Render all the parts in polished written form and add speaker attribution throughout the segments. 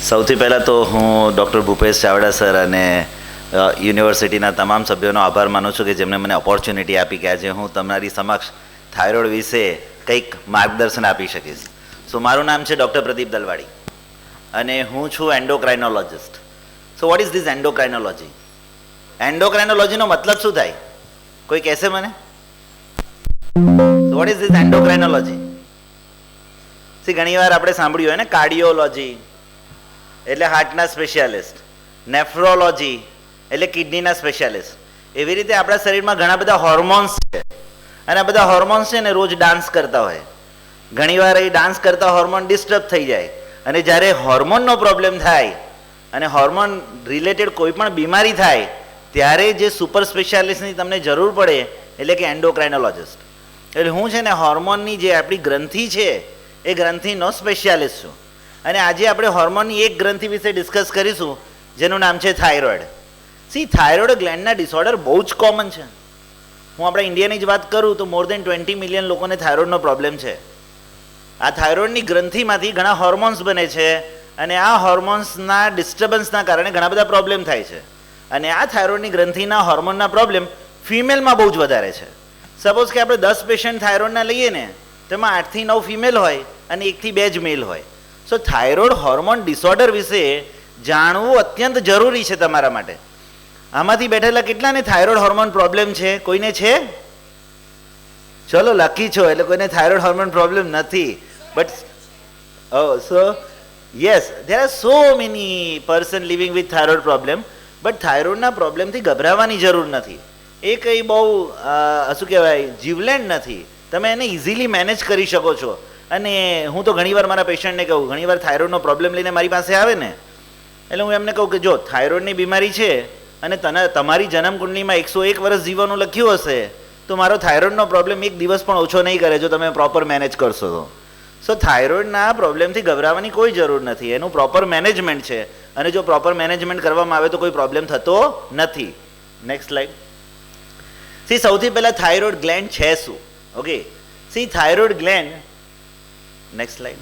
Speaker 1: સૌથી પહેલાં તો હું ડૉક્ટર ભૂપેશ ચાવડા સર અને યુનિવર્સિટીના તમામ સભ્યોનો આભાર માનું છું કે જેમણે મને ઓપોર્ચ્યુનિટી આપી કે આજે હું તમારી સમક્ષ થાઇરોઇડ વિશે કંઈક માર્ગદર્શન આપી શકીશ. સો મારું નામ છે ડૉક્ટર પ્રદીપ દલવાડી અને હું છું endocrinologist. So what is this endocrinology? એન્ડોક્રાઇનોલોજીનો મતલબ શું થાય? કોઈ કહેશે મને? What is this endocrinology? See ઘણીવાર આપણે સાંભળ્યું હોય ને, કાર્ડિયોલોજી એટલે હાર્ટના સ્પેશિયાલિસ્ટ, નેફ્રોલોજી એટલે કિડનીના સ્પેશિયાલિસ્ટ. એવી રીતે આપણા શરીરમાં ઘણા બધા હોર્મોન્સ છે અને આ બધા હોર્મોન્સ છે ને રોજ ડાન્સ કરતા હોય. ઘણીવાર એ ડાન્સ કરતા હોર્મોન ડિસ્ટર્બ થઈ જાય અને જ્યારે હોર્મોનનો પ્રોબ્લેમ થાય અને હોર્મોન રિલેટેડ કોઈ પણ બીમારી થાય ત્યારે જે સુપર સ્પેશિયાલિસ્ટની તમને જરૂર પડે એટલે કે એન્ડોક્રાઇનોલોજિસ્ટ. એટલે હું છે ને હોર્મોનની જે આપણી ગ્રંથિ છે એ ગ્રંથિનો સ્પેશિયાલિસ્ટ છું અને આજે આપણે હોર્મોનની એક ગ્રંથિ વિશે ડિસ્કસ કરીશું જેનું નામ છે થાઇરોઇડ. સી થાઇરોઇડ ગ્લેન્ડના ડિસઓર્ડર બહુ જ કોમન છે. હું આપણા ઇન્ડિયાની જ વાત કરું તો મોર દેન 20 મિલિયન લોકોને થાઇરોઇડનો પ્રોબ્લેમ છે. આ થાઇરોઇડની ગ્રંથિમાંથી ઘણા હોર્મોન્સ બને છે અને આ હોર્મોન્સના ડિસ્ટર્બન્સના કારણે ઘણા બધા પ્રોબ્લેમ થાય છે અને આ થાઇરોઇડની ગ્રંથિના હોર્મોનના પ્રોબ્લેમ ફિમેલમાં બહુ જ વધારે છે. સપોઝ કે આપણે 10 પેશન્ટ થાઇરોઇડના લઈએ ને તેમાં 8 થી 9 ફિમેલ હોય અને 1 થી 2 જ મેલ હોય. સો થાઇરોઇડ હોર્મોન ડિસઓર્ડર વિશે જાણવું અત્યંત જરૂરી છે તમારા માટે. આમાંથી બેઠેલા કેટલાને થાઇરોઇડ હોર્મોન પ્રોબ્લેમ છે? કોઈને છે? ચલો લકી છો, એટલે કોઈને થાઇરોઇડ હોર્મોન પ્રોબ્લેમ નથી. But so yes, there are so many person living with thyroid problem. But થાઇરોઇડના પ્રોબ્લેમથી ગભરાવાની જરૂર નથી. એ કંઈ બહુ શું કહેવાય જીવલેણ નથી. તમે એને ઇઝીલી મેનેજ કરી શકો છો. અને હું તો ઘણીવાર મારા પેશન્ટને કહું, ઘણીવાર થાઇરોઇડનો પ્રોબ્લેમ લઈને મારી પાસે આવે ને એટલે હું એમને કહું કે જો થાઇરોઇડની બીમારી છે અને તમારી જન્મકુંડલીમાં 101 વર્ષ જીવવાનું લખ્યું હશે તો મારો થાઇરોઇડનો પ્રોબ્લેમ એક દિવસ પણ ઓછો નહીં કરે જો તમે પ્રોપર મેનેજ કરશો તો. સો થાઇરોઇડના પ્રોબ્લેમથી ગભરાવાની કોઈ જરૂર નથી. એનું પ્રોપર મેનેજમેન્ટ છે અને જો પ્રોપર મેનેજમેન્ટ કરવામાં આવે તો કોઈ પ્રોબ્લેમ થતો નથી. Next slide. સી સૌથી પહેલાં થાઇરોઇડ ગ્લેન્ડ છે શું? Okay, C thyroid gland, next slide.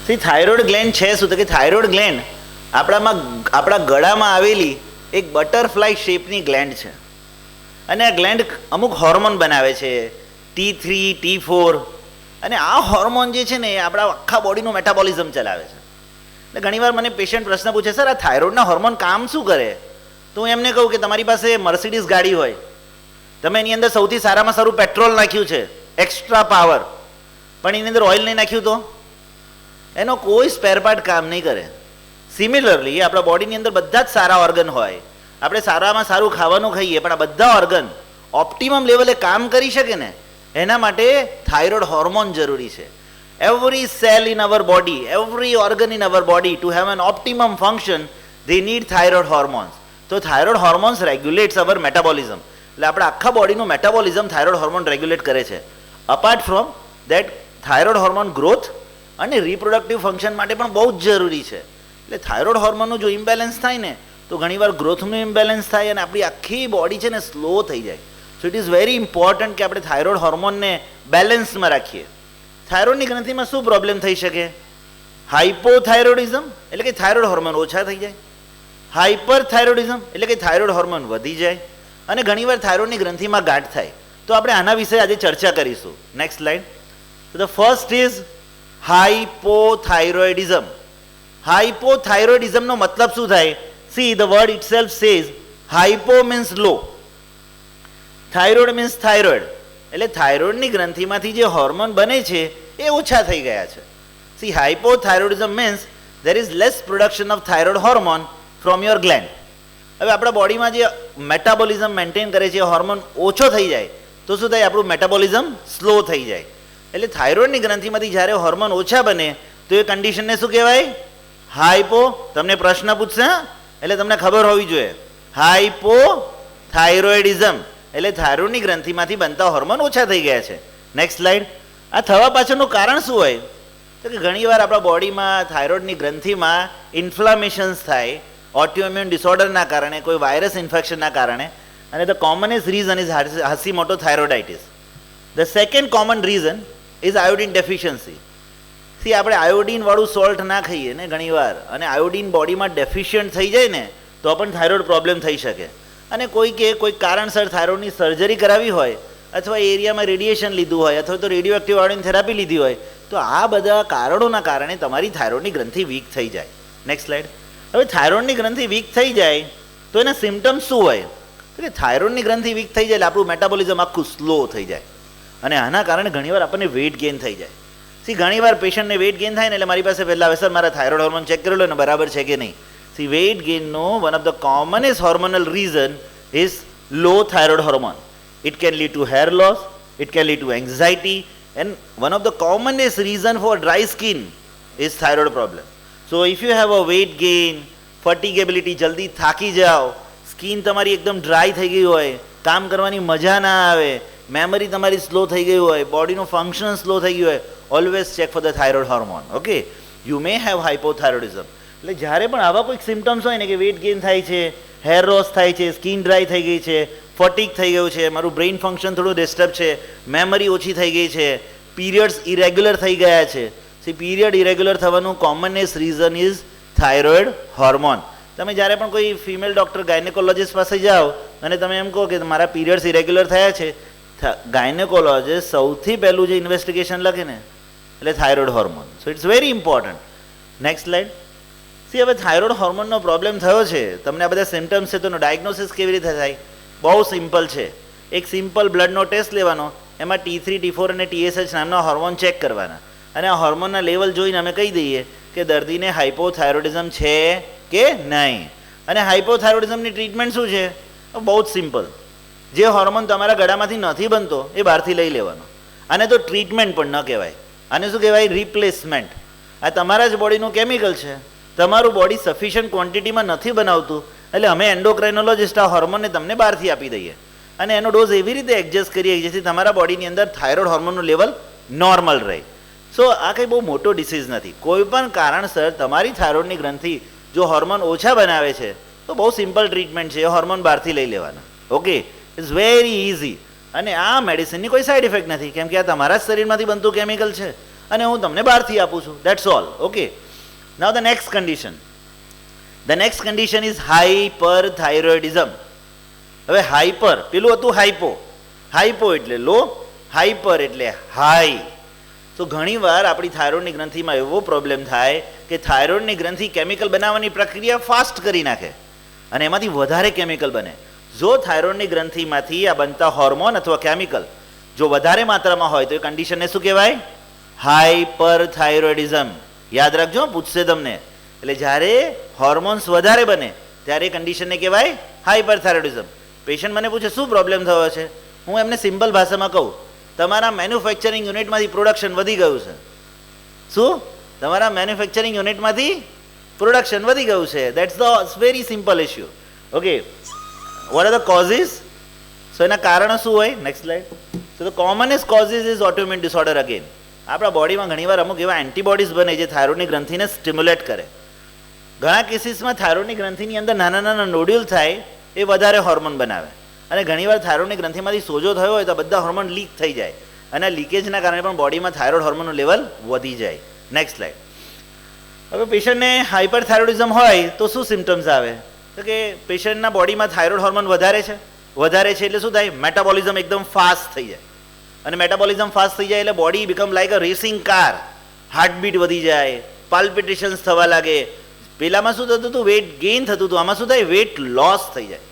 Speaker 1: C thyroid gland છે શું? તો કે થાઇરોઇડ ગ્લેન્ડ આપણા ગળામાં આવેલી એક બટરફ્લાય શેપની ગ્લેન્ડ છે અને આ ગ્લેન્ડ અમુક હોર્મોન બનાવે છે, T3, T4. અને આ હોર્મોન જે છે ને એ આપણા આખા બોડીનું મેટાબોલિઝમ ચલાવે છે. એટલે ઘણીવાર મને પેશન્ટ પ્રશ્ન પૂછે, સર આ થાઇરોઇડના હોર્મોન કામ શું કરે? તો હું એમને કહું કે તમારી પાસે મર્સિડીઝ ગાડી હોય, તમે એની અંદર સૌથી સારામાં સારું પેટ્રોલ નાખ્યું છે, એક્સ્ટ્રા પાવર, પણ એની અંદર ઓઇલ નહીં નાખ્યું તો એનો કોઈ સ્પેર પાર્ટ કામ નહીં કરે. સિમિલરલી આપણા બોડીની અંદર બધા જ સારા ઓર્ગન હોય, આપણે સારામાં સારું ખાવાનું ખાઈએ પણ આ બધા ઓર્ગન ઓપ્ટિમમ લેવલે કામ કરી શકે ને એના માટે થાઇરોઇડ હોર્મોન જરૂરી છે. Every cell in our body, every organ in our body to have an optimum function they need thyroid hormones. તો થાઇરોઇડ હોર્મોન્સ રેગ્યુલેટ્સ અવર મેટાબોલિઝમ. એટલે આપણા આખા બોડીનું મેટાબોલિઝમ થાઇરોઇડ હોર્મોન રેગ્યુલેટ કરે છે. Apart from that thyroid hormone growth અને reproductive function માટે પણ બહુ જ જરૂરી છે. એટલે થાઇરોઇડ હોર્મોનનું જો ઇમ્બેલેન્સ થાય ને તો ઘણીવાર ગ્રોથનું ઇમ્બેલેન્સ થાય અને આપણી આખી બોડી છે ને સ્લો થઈ જાય. So it is very important કે આપણે થાઇરોઇડ હોર્મોનને બેલેન્સમાં રાખીએ. થાઇરોઇડની ગ્રંથિમાં શું પ્રોબ્લેમ થઈ શકે? હાઇપોથાઇરોઇડિઝમ એટલે કે થાઇરોઇડ હોર્મોન ઓછા થઈ જાય, હાઇપરથાઇરોઇડિઝમ એટલે કે થાઇરોઇડ હોર્મોન વધી જાય અને ઘણીવાર થાઇરોઇડની ગ્રંથિમાં ગાંઠ થાય. તો આપણે આના વિશે આજે ચર્ચા કરીશું. Next slide. તો ધ ફર્સ્ટ ઇઝ હાઇપોથાઇરોઇડિઝમ. હાઇપોથાઇરોઇડિઝમનો મતલબ શું થાય? See the word itself says hypo means low, thyroid means thyroid. એટલે થાઇરોઇડની ગ્રંથિમાંથી જે હોર્મોન બને છે એ ઓછા થઈ ગયા છે. See hypothyroidism means there is less production of thyroid hormone from your gland. હવે આપણા બોડીમાં જે મેટાબોલિઝમ મેન્ટેન કરે છે એ હોર્મોન ઓછો થઈ જાય તો શું થાય? આપણું મેટાબોલિઝમ સ્લો થઈ જાય. એટલે થાઇરોઇડની ગ્રંથિમાંથી જ્યારે હોર્મોન ઓછા બને તો એ કન્ડિશનને શું કહેવાય? હાઇપો. તમને પ્રશ્ન પૂછશે એટલે તમને ખબર હોવી જોઈએ. હાઇપોથાઇરોઇડિઝમ એટલે થાઇરોઇડની ગ્રંથિમાંથી બનતા હોર્મોન ઓછા થઈ ગયા છે. Next slide. આ થવા પાછળનું કારણ શું હોય? તો કે ઘણીવાર આપણા બોડીમાં થાઇરોઇડની ગ્રંથિમાં ઇન્ફ્લામેશન્સ થાય ઓટોઇમ્યુન ડિસઓર્ડરના કારણે, કોઈ વાયરસ ઇન્ફેક્શનના કારણે. અને the commonest reason is Hashimoto thyroiditis. The second common reason is iodine deficiency. See આપણે આયોડિનવાળું સોલ્ટ ના ખાઈએ ને ઘણીવાર, અને આયોડિન બોડીમાં ડેફિશિયન્ટ થઈ જાય ને તો પણ થાઇરોઇડ પ્રોબ્લેમ થઈ શકે. અને કોઈ કારણસર થાઇરોઇડની સર્જરી કરાવી હોય, અથવા એરિયામાં રેડિયેશન લીધું હોય, અથવા તો રેડિયો એક્ટિવ આયોડિન થેરાપી લીધી હોય, તો આ બધા કારણોના કારણે તમારી થાઇરોઇડની ગ્રંથિ વીક થઈ જાય. Next slide. હવે થાઇરોઇડની ગ્રંથિ વીક થઈ જાય તો એના સિમ્ટમ્સ શું હોય? તો કે થાઇરોઇડની ગ્રંથિ વીક થઈ જાય એટલે આપણું મેટાબોલિઝમ આખું સ્લો થઈ જાય, અને આના કારણે ઘણીવાર આપણને વેઇટ ગેઇન થઈ જાય. સી ઘણીવાર પેશન્ટને વેઇટ ગેઇન થાય ને એટલે મારી પાસે પહેલાં આવે, સર મારા થાઇરોઇડ હોર્મોન ચેક કરી લો ને બરાબર છે કે નહીં. સી વેઇટ ગેઇનનો one of the commonest hormonal reason is low thyroid hormone. It can lead to hair loss, it can lead to anxiety, and one of the commonest reason for dry skin is thyroid problem. So if you have a weight gain, fatigability, જલ્દી થાકી જાઓ, skin તમારી એકદમ dry થઈ ગઈ હોય, કામ કરવાની મજા ના આવે, મેમરી તમારી સ્લો થઈ ગઈ હોય, બોડીનું ફંક્શન સ્લો થઈ ગયું હોય, always check for the thyroid hormone. Okay, you may have hypothyroidism. એટલે જ્યારે પણ આવા કોઈક સિમ્ટમ્સ હોય ને કે વેઇટ ગેઇન થાય છે, હેર લોસ થાય છે, સ્કિન ડ્રાય થઈ ગઈ છે, ફટીક થઈ ગયું છે, મારું બ્રેઇન ફંક્શન થોડું ડિસ્ટર્બ છે, મેમરી ઓછી થઈ ગઈ છે, પીરિયડ્સ ઇરેગ્યુલર થઈ ગયા છે. સી પીરિયડ ઇરેગ્યુલર થવાનું કોમનેસ્ટ રીઝન ઇઝ થાઇરોઇડ હોર્મોન. તમે જ્યારે પણ કોઈ ફિમેલ ડૉક્ટર ગાયનેકોલોજીસ્ટ પાસે જાઓ અને તમે એમ કહો કે મારા પીરિયડ્સ ઇરેગ્યુલર થયા છે, ગાયનેકોલોજીસ્ટ સૌથી પહેલું જે ઇન્વેસ્ટિગેશન લખે ને એટલે thyroid hormone. So it's very important. Next slide. See હવે થાઇરોઇડ હોર્મોનનો પ્રોબ્લેમ થયો છે, તમને આ બધા સિમ્ટમ્સ છે, તો એનું ડાયગ્નોસિસ કેવી રીતે થાય? બહુ સિમ્પલ છે. એક સિમ્પલ બ્લડનો ટેસ્ટ લેવાનો, એમાં T3, T4 અને TSH નામના હોર્મોન ચેક કરવાના, અને આ હોર્મોનના લેવલ જોઈને અમે કહી દઈએ કે દર્દીને હાઇપોથાઇરોઇડિઝમ છે કે નહીં. અને હાઇપોથાઇરોઇડિઝમની ટ્રીટમેન્ટ શું છે? બહુ જ સિમ્પલ. જે હોર્મોન તમારા ગળામાંથી નથી બનતો એ બહારથી લઈ લેવાનો. આને તો ટ્રીટમેન્ટ પણ ન કહેવાય, આને શું કહેવાય? રિપ્લેસમેન્ટ. આ તમારા જ બોડીનું કેમિકલ છે, તમારું બોડી સફિશિયન્ટ ક્વોન્ટિટીમાં નથી બનાવતું, એટલે અમે એન્ડોક્રાઇનોલોજિસ્ટ આ હોર્મોનને તમને બહારથી આપી દઈએ, અને એનો ડોઝ એવી રીતે એડજસ્ટ કરીએ જેથી તમારા બોડીની અંદર થાઇરોઇડ હોર્મોનનું લેવલ નોર્મલ રહે. સો આ કંઈ બહુ મોટો ડિસીઝ નથી. કોઈ પણ કારણસર તમારી થાઇરોઇડની ગ્રંથિ જો હોર્મોન ઓછા બનાવે છે તો બહુ સિમ્પલ ટ્રીટમેન્ટ છે, એ હોર્મોન બહારથી લઈ લેવાના. Okay, it's very easy. અને આ મેડિસિનની કોઈ સાઇડ ઇફેક્ટ નથી, કેમ કે આ તમારા જ શરીરમાંથી બનતું કેમિકલ છે, અને હું તમને બહારથી આપું છું. That's all. Okay, now the next condition. The next condition is hyperthyroidism. હવે હાઈપર, પેલું હતું હાઈપો. હાઈપો એટલે લો, હાઈપર એટલે હાઈ. તો ઘણીવાર આપણી થાઇરોઇડની ગ્રંથિમાં એવો પ્રોબ્લેમ થાય કે થાઇરોઇડની ગ્રંથિ કેમિકલ બનાવવાની પ્રક્રિયા ફાસ્ટ કરી નાખે અને એમાંથી વધારે કેમિકલ બને. જો થાઇરોઇડની ગ્રંથિમાંથી આ બનતા હોર્મોન અથવા કેમિકલ જો વધારે માત્રામાં હોય તો એ કન્ડિશનને શું કહેવાય? હાઈપરથાઇરોઇડિઝમ. યાદ રાખજો, પૂછશે તમને. એટલે જ્યારે હોર્મોન્સ વધારે બને ત્યારે કન્ડિશનને કહેવાય હાઇપરથાઇરોઇડિઝમ. પેશન્ટ મને પૂછે શું પ્રોબ્લેમ થયો છે, હું એમને સિમ્પલ ભાષામાં કહું, તમારા મેન્યુફેક્ચરિંગ યુનિટમાંથી પ્રોડક્શન વધી ગયું છે. શું? તમારા મેન્યુફેક્ચરિંગ યુનિટમાંથી પ્રોડક્શન વધી ગયું છે. That's the very simple issue. Okay, what are the causes? So એના કારણો શું હોય? Next slide. So the commonest causes is autoimmune disorder. Again, આપણા બોડીમાં ઘણીવાર અમુક એવા એન્ટીબોડીઝ બને જે થાઇરોઇડની ગ્રંથિને સ્ટિમ્યુલેટ કરે. ઘણા કેસીસમાં થાઇરોઇડની ગ્રંથિની અંદર નાના નાના નોડ્યુલ થાય, એ વધારે હોર્મોન બનાવે, અને ઘણીવાર થાઇરોઇડની ગ્રંથિમાંથી સોજો થયો હોય તો બધા હોર્મોન લીક થઈ જાય, અને લીકેજના કારણે પણ બોડીમાં થાઇરોઇડ હોર્મોનનું લેવલ વધી જાય. Next slide. હવે પેશન્ટને હાઇપરથાઇરોઇડિઝમ હોય તો શું સિમ્ટમ્સ આવે? તો કે પેશન્ટના બોડીમાં થાઇરોઇડ હોર્મોન વધારે છે એટલે શું થાય? મેટાબોલિઝમ એકદમ ફાસ્ટ થઈ જાય, અને મેટાબોલિઝમ ફાસ્ટ થઈ જાય એટલે બોડી બીકમ લાઈક અ રેસિંગ કાર. હાર્ટબીટ વધી જાય, પાલ્પિટેશન્સ થવા લાગે. પેલામાં શું થતું હતું? વેઇટ ગેઇન થતું હતું. આમાં શું થાય? વેઇટ લોસ થઈ જાય.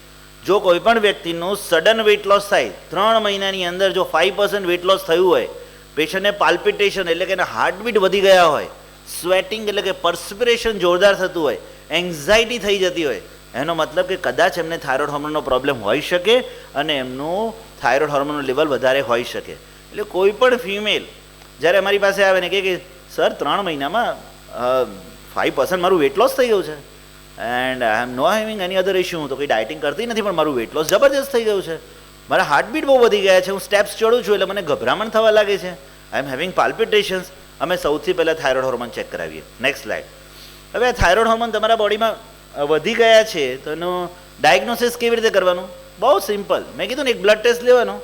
Speaker 1: જો કોઈ પણ વ્યક્તિનું સડન વેઇટ લોસ થાય, 3 મહિનાની અંદર જો 5% વેઇટ લોસ થયું હોય, પેશન્ટને પાલ્પિટેશન એટલે કે એના હાર્ટબીટ વધી ગયા હોય, સ્વેટિંગ એટલે કે પર્સ્પિરેશન જોરદાર થતું હોય, એન્ઝાઇટી થઈ જતી હોય, એનો મતલબ કે કદાચ એમને થાઇરોઇડ હોર્મોનનો પ્રોબ્લેમ હોઈ શકે, અને એમનું થાઇરોઇડ હોર્મોનનું લેવલ વધારે હોઈ શકે. એટલે કોઈ પણ ફિમેલ જ્યારે અમારી પાસે આવે ને કે સર 3 મહિનામાં 5% મારું વેઇટ લોસ થઈ ગયું છે, and I am no having any other issue, હું તો કંઈ ડાયટિંગ કરતી નથી, પણ મારું વેઇટ લોસ જબરજસ્ત થઈ ગયું છે, મારા હાર્ટબીટ બહુ વધી ગયા છે, હું સ્ટેપ્સ ચડું છું એટલે મને ગભરામણ થવા લાગે છે, આઈ એમ હેવિંગ પાલ્પિટેશન્સ. અમે સૌથી પહેલાં થાઇરોઇડ હોર્મોન ચેક કરાવીએ. Next slide. હવે આ થાઇરોઇડ હોર્મોન તમારા બોડીમાં વધી ગયા છે તો એનું ડાયગ્નોસિસ કેવી રીતે કરવાનું? બહુ સિમ્પલ. મેં કીધું ને, એક બ્લડ ટેસ્ટ લેવાનો,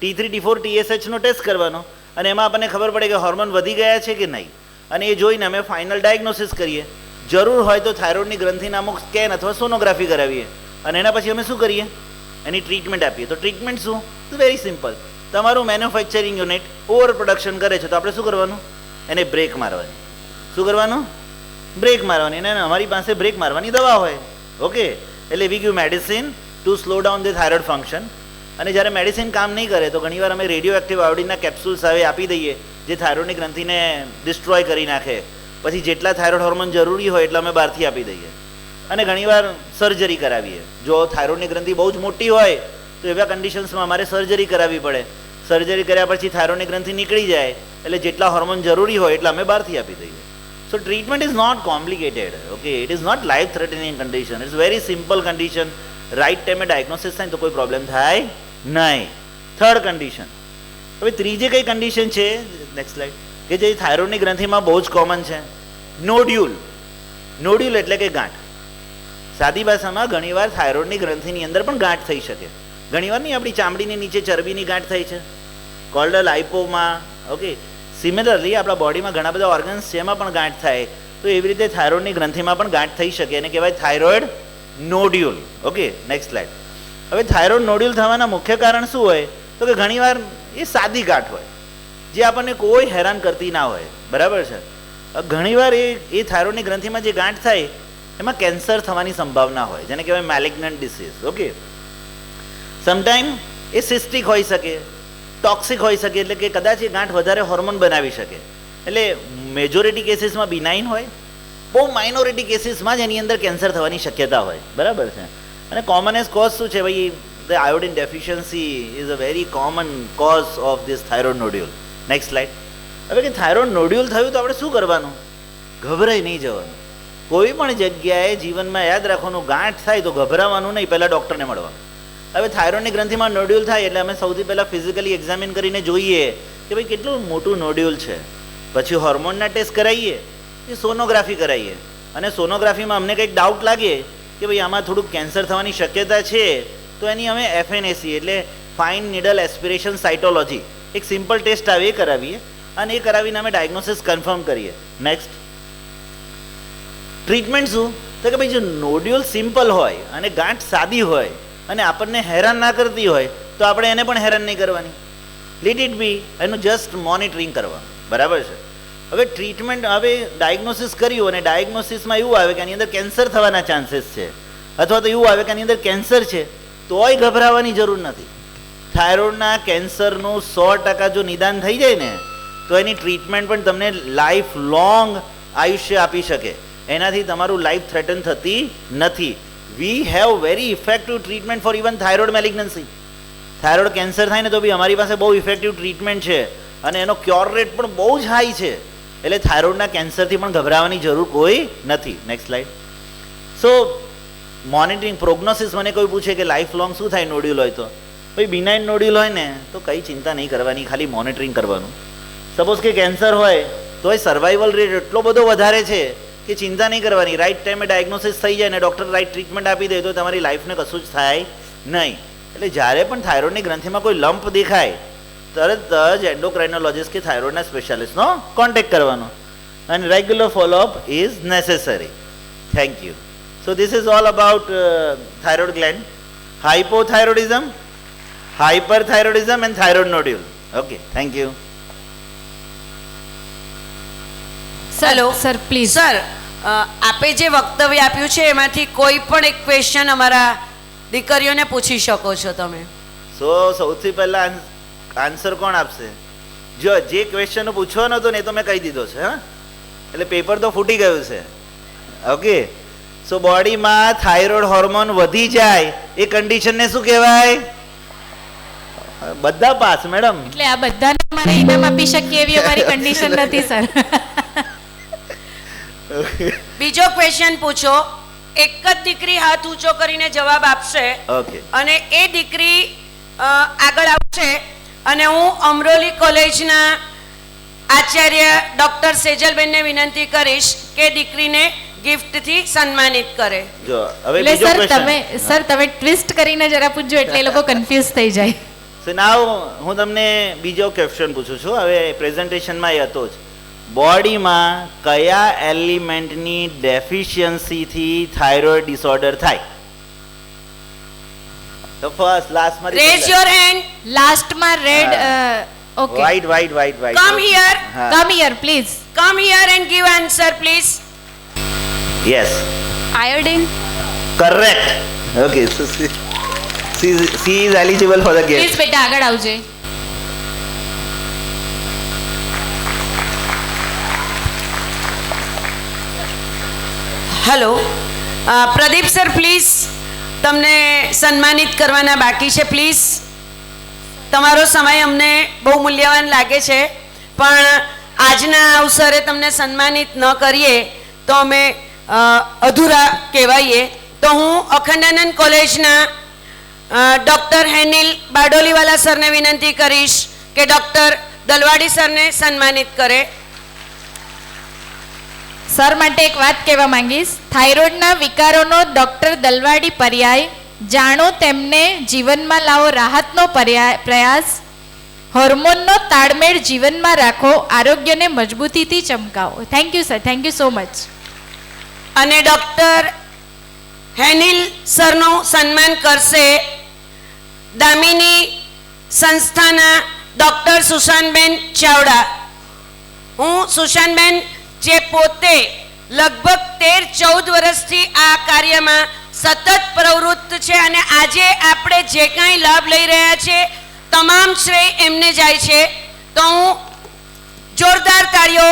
Speaker 1: T3, T4, TSH નો ટેસ્ટ કરવાનો, અને એમાં આપણને ખબર પડે કે હોર્મોન વધી ગયા છે કે નહીં, અને એ જોઈને અમે ફાઇનલ ડાયગ્નોસિસ કરીએ. જરૂર હોય તો થાઇરોઇડની ગ્રંથિના અમુક સ્કેન અથવા સોનોગ્રાફી કરાવીએ, અને એના પછી અમે શું કરીએ, એની ટ્રીટમેન્ટ આપીએ. તો ટ્રીટમેન્ટ શું? Very simple. તમારું મેન્યુફેક્ચરિંગ યુનિટ ઓવર પ્રોડક્શન કરે છે તો આપણે શું કરવાનું? એને બ્રેક મારવાની. શું કરવાનું? બ્રેક મારવાની. અને અમારી પાસે બ્રેક મારવાની દવા હોય. ઓકે, એટલે we give medicine two slow down the thyroid function. અને જ્યારે મેડિસિન કામ નહીં કરે તો ઘણીવાર અમે રેડિયો એક્ટિવ આયોડિનના કેપ્સ્યુલ્સ આવે આપી દઈએ, જે થાઇરોઇડની ગ્રંથિને ડિસ્ટ્રોય કરી નાખે. પછી જેટલા થાઇરોઇડ હોર્મોન જરૂરી હોય એટલા અમે બહારથી આપી દઈએ. અને ઘણીવાર સર્જરી કરાવીએ. જો થાઇરોઇડની ગ્રંથિ બહુ જ મોટી હોય તો એવા કન્ડિશન્સમાં અમારે સર્જરી કરાવવી પડે. સર્જરી કર્યા પછી થાઇરોઇડની ગ્રંથિ નીકળી જાય એટલે જેટલા હોર્મોન જરૂરી હોય એટલા અમે બહારથી આપી દઈએ. So treatment is not complicated. Okay, it is not life threatening condition. It's very simple condition. Right ટાઈમે ડાયગ્નોસિસ થાય તો કોઈ પ્રોબ્લેમ થાય નહીં. Third condition. હવે ત્રીજી કઈ કન્ડિશન છે, નેક્સ્ટ સ્લાઇડ, કે જે થાઇરોઇડની ગ્રંથિમાં બહુ જ કોમન છે, નોડ્યુલ. નોડ્યુલ એટલે કે ગાંઠ. સાદી ભાષામાં ઘણીવાર થાઇરોઇડની ગ્રંથિની અંદર પણ ગાંઠ થઈ શકે. ઘણીવાર નહીં, આપણી ચામડીની નીચે ચરબીની ગાંઠ થઈ છે, કોલ્ડ લાઇપોમાં. ઓકે, સિમિલરલી આપણા બોડીમાં ઘણા બધા ઓર્ગન્સ છે એમાં પણ ગાંઠ થાય. તો એવી રીતે થાઇરોઇડની ગ્રંથિમાં પણ ગાંઠ થઈ શકે, એને કહેવાય thyroid nodule. Okay, next slide. હવે થાઇરોઇડ નોડ્યુલ થવાના મુખ્ય કારણ શું હોય તો કે ઘણીવાર એ સાદી ગાંઠ હોય જે આપણને કોઈ હેરાન કરતી ના હોય. બરાબર છે. ઘણીવાર એ થાઇરોઇડની ગ્રંથિમાં જે ગાંઠ થાય એમાં કેન્સર થવાની સંભાવના હોય, જેને કહેવાય મેલિગ્નન્ટ ડિસીઝ. ઓકે, સમટાઈમ એ સિસ્ટિક હોઈ શકે, ટોક્સિક હોઈ શકે, એટલે કે કદાચ એ ગાંઠ વધારે હોર્મોન બનાવી શકે. એટલે મેજોરિટી કેસીસમાં બિનાઇન હોય, બહુ માઇનોરિટી કેસીસમાં જ એની અંદર કેન્સર થવાની શક્યતા હોય. બરાબર છે. અને કોમનેસ્ટ કોઝ શું છે ભાઈ? The iodine deficiency is a very common cause of this thyroid nodule. Next slide. હવે કે થાઇરોઇડ નોડ્યુલ થયું તો આપણે શું કરવાનું? ગભરાઈ નહીં જવાનું. કોઈ પણ જગ્યાએ જીવનમાં યાદ રાખવાનું, ગાંઠ થાય તો ગભરાવાનું નહીં, પહેલાં ડૉક્ટરને મળવાનું. હવે થાઇરોઇડની ગ્રંથિમાં નોડ્યુલ થાય એટલે અમે સૌથી પહેલાં ફિઝિકલી એક્ઝામિન કરીને જોઈએ કે ભાઈ કેટલું મોટું નોડ્યુલ છે. પછી હોર્મોનના ટેસ્ટ કરાવીએ, એ સોનોગ્રાફી કરાવીએ. અને સોનોગ્રાફીમાં અમને કંઈક ડાઉટ લાગે કે ભાઈ આમાં થોડુંક કેન્સર થવાની શક્યતા છે તો એની અમે FNAC એટલે ફાઇન નીડલ એસ્પિરેશન સાઇટોલોજી, એક સિમ્પલ ટેસ્ટ આવે એ કરાવીએ, અને એ કરાવીને અમે ડાયગ્નોસિસ કન્ફર્મ કરીએ. નેક્સ્ટ ટ્રીટમેન્ટ શું? તો કે ભાઈ જો નોડ્યુલ સિમ્પલ હોય અને ગાંઠ સાદી હોય અને આપણને હેરાન ના કરતી હોય તો આપણે એને પણ હેરાન નહીં કરવાની. લીટ ઇટ બી, એનું જસ્ટ મોનિટરિંગ કરવાનું. બરાબર છે. હવે ટ્રીટમેન્ટ, હવે ડાયગ્નોસિસ કર્યું અને ડાયગ્નોસિસમાં એવું આવે કે આની અંદર કેન્સર થવાના ચાન્સીસ છે, અથવા તો એવું આવે કે આની અંદર કેન્સર છે, તોય ગભરાવાની જરૂર નથી. થાઇરોઇડના કેન્સરનું 100% જો નિદાન થઈ જાય ને તો એની ટ્રીટમેન્ટ પણ તમને લાઈફ લોંગ આયુષ્ય આપી શકે. એનાથી તમારું લાઈફ થ્રેટન થતી નથી. We have very effective treatment for even thyroid malignancy. Thyroid cancer થાય ને તો બી અમારી પાસે બહુ ઇફેક્ટિવ ટ્રીટમેન્ટ છે અને એનો ક્યોર રેટ પણ બહુ જ હાઈ છે. એટલે થાઇરોઇડના કેન્સરથી પણ ગભરાવાની જરૂર કોઈ નથી. Next slide. So monitoring, prognosis, મને કોઈ પૂછે કે લાઈફ લોંગ શું થાય નોડ્યુલ હોય તો? ભાઈ બિનાઇન નોડ્યુલ હોય ને તો કંઈ ચિંતા નહીં કરવાની, ખાલી મોનિટરિંગ કરવાનું. સપોઝ કે કેન્સર હોય તોય સર્વાઈવલ રેટ એટલો બધો વધારે છે કે ચિંતા નહીં કરવાની. રાઈટ ટાઈમે ડાયગ્નોસિસ થઈ જાય ને ડૉક્ટર રાઈટ ટ્રીટમેન્ટ આપી દે તો તમારી લાઈફને કશું જ થાય નહીં. એટલે જ્યારે પણ થાઇરોઇડની ગ્રંથિમાં કોઈ લંપ દેખાય તરત જ એન્ડોક્રાઇનોલોજિસ્ટ કે થાઇરોઇડના સ્પેશિયાલિસ્ટનો કોન્ટેક્ટ કરવાનો. અને regular follow up is necessary. Thank you. So this is all about thyroid gland, hypothyroidism, hyperthyroidism and thyroid nodule. Okay, thank you.
Speaker 2: Hello
Speaker 3: sir please.
Speaker 2: Sir, આપે જે વક્તવ્ય આપ્યું છે એમાંથી કોઈ પણ એક ક્વેશ્ચન અમારા દીકરીઓને પૂછી શકો છો તમે.
Speaker 1: સૌથી પહેલા આન્સર કોણ આપશે? જો જે ક્વેશ્ચન પૂછવાનો હતો ને એ તો મેં કહી દીધો છે. હા, એટલે પેપર તો ફૂટી ગયું છે. ઓકે, સો બોડીમાં થાઇરોઇડ હોર્મોન વધી જાય એ કન્ડિશનને શું કહેવાય? બધા પાસ મેડમ.
Speaker 3: એટલે આ બધાને મારે ઇનામ આપી શકીએ એવી અમારી કન્ડિશન નથી સર.
Speaker 2: બીજો ક્વેશ્ચન પૂછો. એક જ દીકરી હાથ ઊંચો કરીને જવાબ આપશે.
Speaker 1: ઓકે.
Speaker 2: અને એ દીકરી આગળ આવશે અને હું અમરોલી કોલેજના આચાર્ય ડૉક્ટર સેજલબેનને વિનંતી કરીશ કે દીકરીને ગિફ્ટથી સન્માનિત કરે.
Speaker 1: જો હવે
Speaker 3: એટલે
Speaker 1: બીજો
Speaker 3: સર
Speaker 1: ક્વેશ્ચન.
Speaker 3: તમે ટ્વિસ્ટ કરીને જરા પૂછજો એટલે એ લોકો કન્ફ્યુઝ થઈ જાય.
Speaker 1: સો નાવ હું તમને બીજો ક્વેશ્ચન પૂછું છું. હવે પ્રેઝન્ટેશનમાં એ હતો જ, બોડીમાં કયા એલિમેન્ટની ડેફિશિયન્સીથી થાઇરોઇડ ડિસઓર્ડર થાય? તો ફર્સ્ટ લાસ્ટમાં
Speaker 2: રેઝ યોર હેન્ડ.
Speaker 3: લાસ્ટમાં red okay
Speaker 1: white
Speaker 2: come here.
Speaker 3: Come here please.
Speaker 2: Come here and give answer please.
Speaker 1: Yes,
Speaker 3: iodine.
Speaker 1: Correct. Okay, so she is eligible for the game.
Speaker 3: Please બેટા આગળ આવજે.
Speaker 2: Hello Pradeep sir, please તમને સન્માનિત કરવાના બાકી છે. Please, તમારો સમય અમને બહુ મૂલ્યવાન લાગે છે, પણ આજના અવસરે તમને સન્માનિત ન કરીએ તો અમે અધૂરા કહેવાઈએ. તો હું અખંડાનંદ કોલેજના ડૉક્ટર હેનિલ બારડોલીવાલા સરને વિનંતી કરીશ કે ડૉક્ટર દલવાડી સરને સન્માનિત કરે.
Speaker 3: સર માટે એક વાત કહેવા માંગીશ. થાઇરોઇડના વિકારોનો ડૉક્ટર દલવાડી પર્યાય જાણો, તેમને જીવનમાં લાવો રાહતનો પ્રયાસ. હોર્મોનનો તાળમેળ જીવનમાં રાખો, આરોગ્યને મજબૂતીથી ચમકાવો. Thank you sir, thank you so much.
Speaker 2: અને ડૉક્ટર હેનિલ સરનું સન્માન કરશે દામિની સંસ્થાના ડૉક્ટર સુશાંતબેન ચાવડા. હું સુશાંતબેન, જે પોતે લગભગ 13-14 વર્ષથી આ કાર્યમાં સતત પ્રવૃત્ત છે, અને આજે આપણે જે કાંઈ લાભ લઈ રહ્યા છે તમામ શ્રેય એમને જાય છે. તો હું જોરદાર તાળીઓ